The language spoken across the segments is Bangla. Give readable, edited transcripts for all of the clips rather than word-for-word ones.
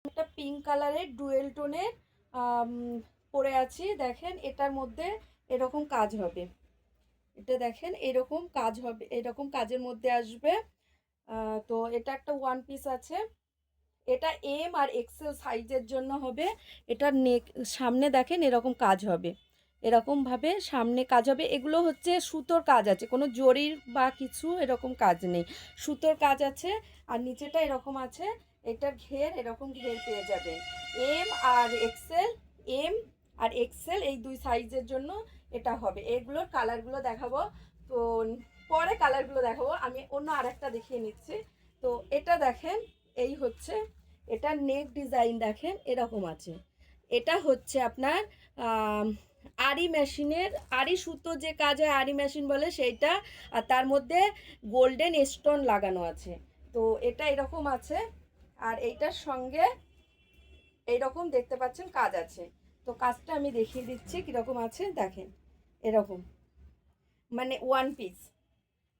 একটা পিঙ্ক কালারের ডুয়েল টোনের পরে আছি। দেখেন এটার মধ্যে এরকম কাজ হবে, এটা দেখেন এরকম কাজ হবে, এরকম কাজের মধ্যে আসবে। তো এটা একটা ওয়ান পিস আছে, এটা এম আর এক্সেল সাইজের জন্য হবে। এটার নেক সামনে দেখেন এরকম কাজ হবে, এরকমভাবে সামনে কাজ হবে। এগুলো হচ্ছে সুতোর কাজ আছে, কোনো জরির বা কিছু এরকম কাজ নেই, সুতোর কাজ আছে। আর নিচেটা এরকম আছে, এটার ঘের এরকম ঘের পেয়ে যাবে। M R Excel, M R Excel এই দুই সাইজের জন্য এটা হবে। এগুলোর কালারগুলো দেখাবো, তো পরে কালারগুলো দেখাবো। আমি অন্য আরেকটা দেখিয়ে নিচ্ছি। তো এটা দেখেন, এই হচ্ছে এটার নেক ডিজাইন দেখেন এরকম আছে। এটা হচ্ছে আপনার আরি মেশিনের, আরি সুতো যে কাজ হয় আরি মেশিন বলে সেইটা, আর তার মধ্যে গোল্ডেন স্টোন লাগানো আছে। তো এটা এরকম আছে, আর এইটার সঙ্গে এইরকম দেখতে পাচ্ছেন কাজ আছে। তো কাজটা আমি দেখিয়ে দিচ্ছি কীরকম আছে দেখেন, এরকম মানে ওয়ান পিস।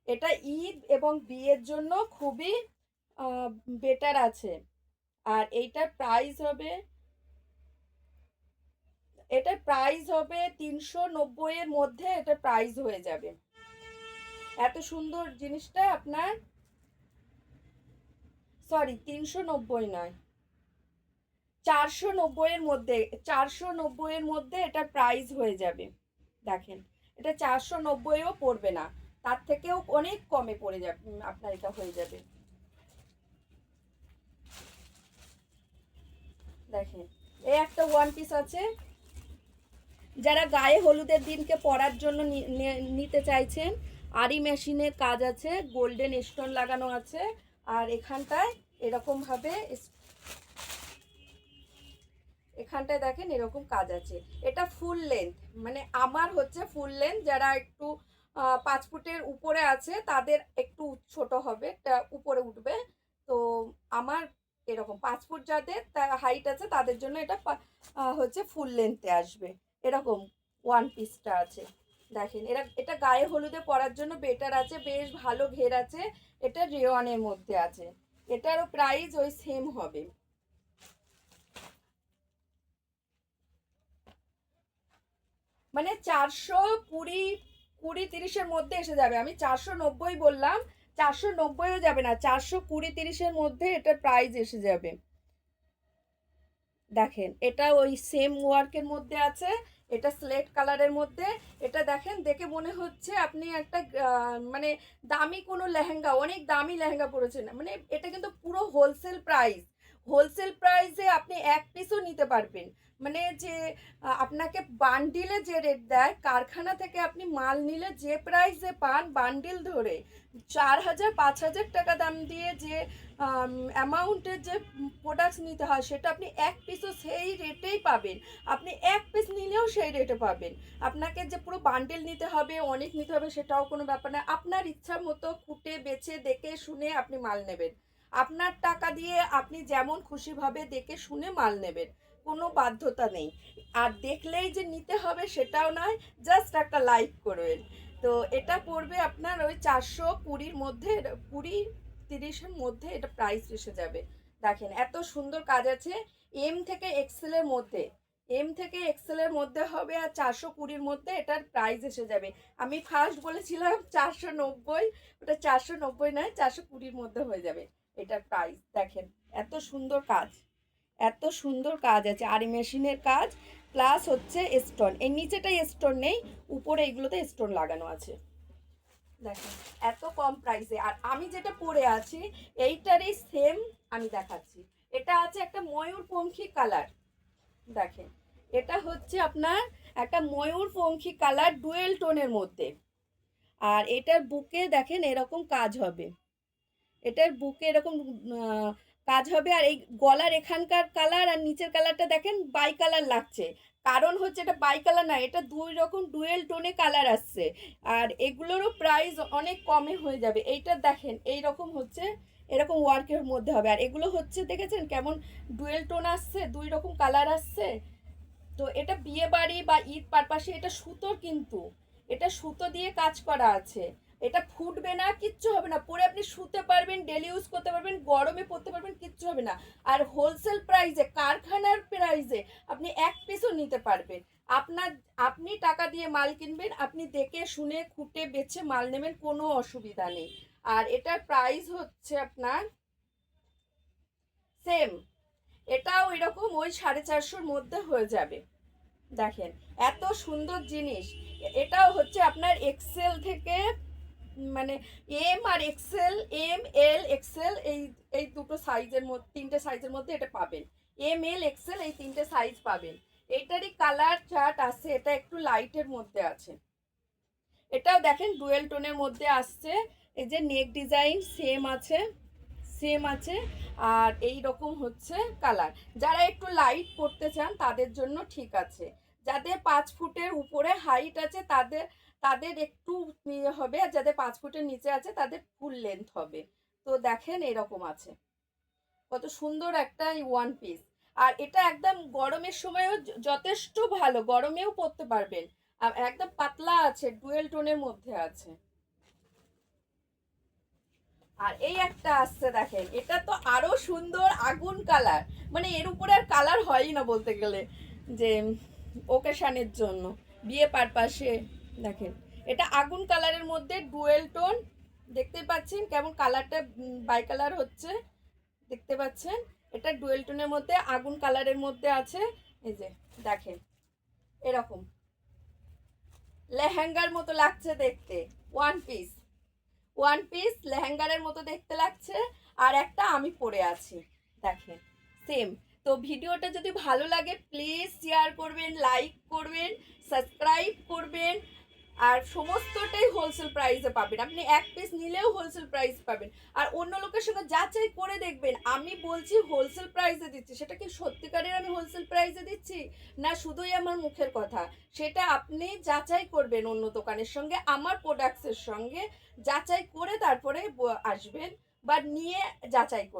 এটা ঈদ এবং বিয়ের জন্য খুবই বেটার আছে। আর এইটার প্রাইস হবে, এটার প্রাইস হবে 390 এর মধ্যে এটা প্রাইস হয়ে যাবে। এত সুন্দর জিনিসটা আপনার, সরি 390 নয়, 490 এর মধ্যে, 490 এর মধ্যে এটা প্রাইস হয়ে যাবে। দেখেন এটা 490ও পড়বে না, তার থেকেও অনেক কমে পড়ে যাবে, আপনার এটা হয়ে যাবে। দেখেন এই একটা ওয়ান পিস আছে, যারা গায়ে হলুদের দিনকে পরার জন্য নিতে চাইছেন। আরি মেশিনের কাজ আছে, গোল্ডেন স্টোন লাগানো আছে। আর এখানটায় এরকমভাবে, এখানটায় দেখেন এরকম কাজ আছে। এটা ফুল লেন্থ, মানে আমার হচ্ছে ফুল লেন্থ। যারা একটু 5 ফুটের উপরে আছে তাদের একটু ছোট হবে, উপরে উঠবে। তো আমার এরকম 5 ফুট যাদের হাইট আছে তাদের জন্য এটা হচ্ছে ফুল লেন্থে আসবে। এরকম ওয়ান পিসটা আছে। দেখেন এটা গায়ে হলুদে পরার জন্য বেটার আছে, বেশ ভালো ঘের আছে। এটা রেওয়ানের মধ্যে আছে, এটারও প্রাইস ওই সেম হবে। মানে 420, 20-30-এর মধ্যে এসে যাবে। আমি 490 বললাম, 490ও যাবে না, 420-30-এর মধ্যে এটার প্রাইস এসে যাবে। দেখেন এটা ওই সেম ওয়ার্কের মধ্যে আছে, এটা স্লেট কালারের মধ্যে। এটা দেখেন দেখে মনে হচ্ছে আপনি একটা মানে দামি কোনো লেহেঙ্গা, অনেক দামি লেহেঙ্গা পরেছেন, মানে এটা কিন্তু পুরো হোলসেল প্রাইস। হোলসেল প্রাইসে আপনি এক পিসও নিতে পারবেন। মানে যে আপনাকে বান্ডিলে যে রেট দেয়, কারখানা থেকে আপনি মাল নিলে যে প্রাইসে পান বান্ডিল ধরে, 4,000-5,000 টাকা দাম দিয়ে যে অ্যামাউন্টের যে প্রোডাক্টস নিতে হয় সেটা আপনি এক পিসও সেই রেটেই পাবেন। আপনি এক পিস নিলেও সেই রেটে পাবেন। আপনাকে যে পুরো বান্ডেল নিতে হবে, অনেক নিতে হবে, সেটাও কোনো ব্যাপার না। আপনার ইচ্ছা মতো খুঁটে বেছে দেখে শুনে আপনি মাল নেবেন। আপনার টাকা দিয়ে আপনি যেমন খুশিভাবে দেখে শুনে মাল নেবেন, কোনো বাধ্যতা নেই। আর দেখলেই যে নিতে হবে সেটাও নয়, জাস্ট একটা লাইক করবেন। তো এটা পড়বে আপনার ওই 420-র মধ্যে, 20-30-এর মধ্যে এটা প্রাইস এসে যাবে। দেখেন এত সুন্দর কাজ আছে। এম থেকে এক্সেলের মধ্যে, এম থেকে এক্সেলের মধ্যে হবে, আর 420-র মধ্যে এটার প্রাইস এসে যাবে। আমি ফার্স্ট বলেছিলাম 490, ওটা 490 নয়, 420-র মধ্যে হয়ে যাবে এটার প্রাইস। দেখেন এত সুন্দর কাজ, এত সুন্দর কাজ আছে, আরি মেশিনের কাজ প্লাস হচ্ছে স্টোন। এই নিচেটাই স্টোন নেই, উপরে এগুলোতে স্টোন লাগানো আছে। দেখেন এত কম প্রাইসে। আর আমি যেটা পরে আছি এইটারই সেম আমি দেখাচ্ছি। এটা আছে একটা ময়ূরপঙ্খী কালার। দেখেন এটা হচ্ছে আপনার একটা ময়ূরপঙ্খী কালার ডুয়েল টোনের মধ্যে। আর এটার বুকে দেখেন এরকম কাজ হবে, এটার বুকে এরকম কাজ হবে। আর এই গলার এখানকার কালার আর নিচের কালারটা দেখেন বাই কালার লাগছে, কারণ হচ্ছে এটা বাই কালার না, এটা দুই রকম ডুয়েল টোনে কালার আসছে। আর এগুলোরও প্রাইস অনেক কমে হয়ে যাবে। এইটা দেখেন এই রকম হচ্ছে, এরকম ওয়ার্কের মধ্যে হবে। আর এগুলো হচ্ছে দেখেছেন কেমন ডুয়েল টোন আসছে, দুই রকম কালার আসছে। তো এটা বিয়ে বাড়ি বা ঈদ পারপাসে, এটা সুতোর, কিন্তু এটা সুতো দিয়ে কাজ করা আছে। এটা ফুটবে না, কিচ্ছু হবে না, পরে আপনি শুতে পারবেন, ডেলি ইউজ করতে পারবেন, গরমে পরতে পারবেন, কিচ্ছু হবে না। আর হোলসেল প্রাইসে, কারখানার প্রাইসে আপনি এক পিসও নিতে পারবেন। আপনি টাকা দিয়ে মাল কিনবেন, আপনি দেখে শুনে খুঁটে বেছে মাল নেবেন, কোনো অসুবিধা নেই। আর এটার প্রাইস হচ্ছে আপনার সেম, এটাও এরকম ওই 450-র মধ্যে হয়ে যাবে। দেখেন এত সুন্দর জিনিস। এটাও হচ্ছে আপনার এক্সেল থেকে, মানে M R Excel, M L XL, এই এই দুটো সাইজের মধ্যে, তিনটে সাইজের মধ্যে এটা পাবেন। এম এল এক্সেল এই তিনটে সাইজ পাবেন। এটারই কালার চার্ট আছে, এটা একটু লাইটের মধ্যে আছে। এটাও দেখেন ডুয়েল টোনের মধ্যে আসছে। এই যে নেক ডিজাইন সেম আছে, সেম আছে। আর এই রকম হচ্ছে কালার। যারা একটু লাইট পড়তে চান তাদের জন্য ঠিক আছে। যাদের 5 ফুটের উপরে হাইট আছে তাদের তাদের একটু ইয়ে হবে, আর যাদের 5 ফুটের নিচে আছে তাদের ফুল লেন্থ হবে। তো দেখেন এরকম আছে, কত সুন্দর একটা ওয়ান পিস। আর এটা একদম গরমের সময়ও যথেষ্ট ভালো, গরমেও পরতে পারবেন। আর একদম পাতলা আছে, ডুয়েল টোনের মধ্যে আছে। আর এই একটা আসছে দেখেন, এটা তো আরো সুন্দর আগুন কালার, মানে এর উপরে আর কালার হয়ই না বলতে গেলে, যে ওকেশনের জন্য, বিয়ে পারপাসে। দেখেন এটা আগুন কালারের মধ্যে ডুয়েল টোন, দেখতে পাচ্ছেন কেমন কালারটা বাই কালার হচ্ছে, দেখতে পাচ্ছেন। এটা ডুয়েল টোনের মধ্যে আগুন কালারের মধ্যে আছে। এই যে দেখেন এরকম লেহেঙ্গার মতো লাগছে দেখতে, ওয়ান পিস, ওয়ান পিস লেহেঙ্গারের মতো দেখতে লাগছে। আর একটা আমি পরে আছি, দেখেন সেম। তো ভিডিওটা যদি ভালো লাগে প্লিজ শেয়ার করবেন, লাইক করবেন, সাবস্ক্রাইব করবেন। আর সমস্তটাই হোলসেল প্রাইসে পাবেন, আপনি এক পিস নিলেও হোলসেল প্রাইস পাবেন। আর অন্য লোকের সঙ্গে যাচাই করে দেখবেন, আমি বলছি হোলসেল প্রাইসে দিচ্ছি, সেটা কি সত্যিকারের আমি হোলসেল প্রাইসে দিচ্ছি না শুধুই আমার মুখের কথা, সেটা আপনি যাচাই করবেন অন্য দোকানের সঙ্গে, আমার প্রোডাক্টসের সঙ্গে যাচাই করে তারপরে আসবেন বা নিয়ে যাচাই করবেন।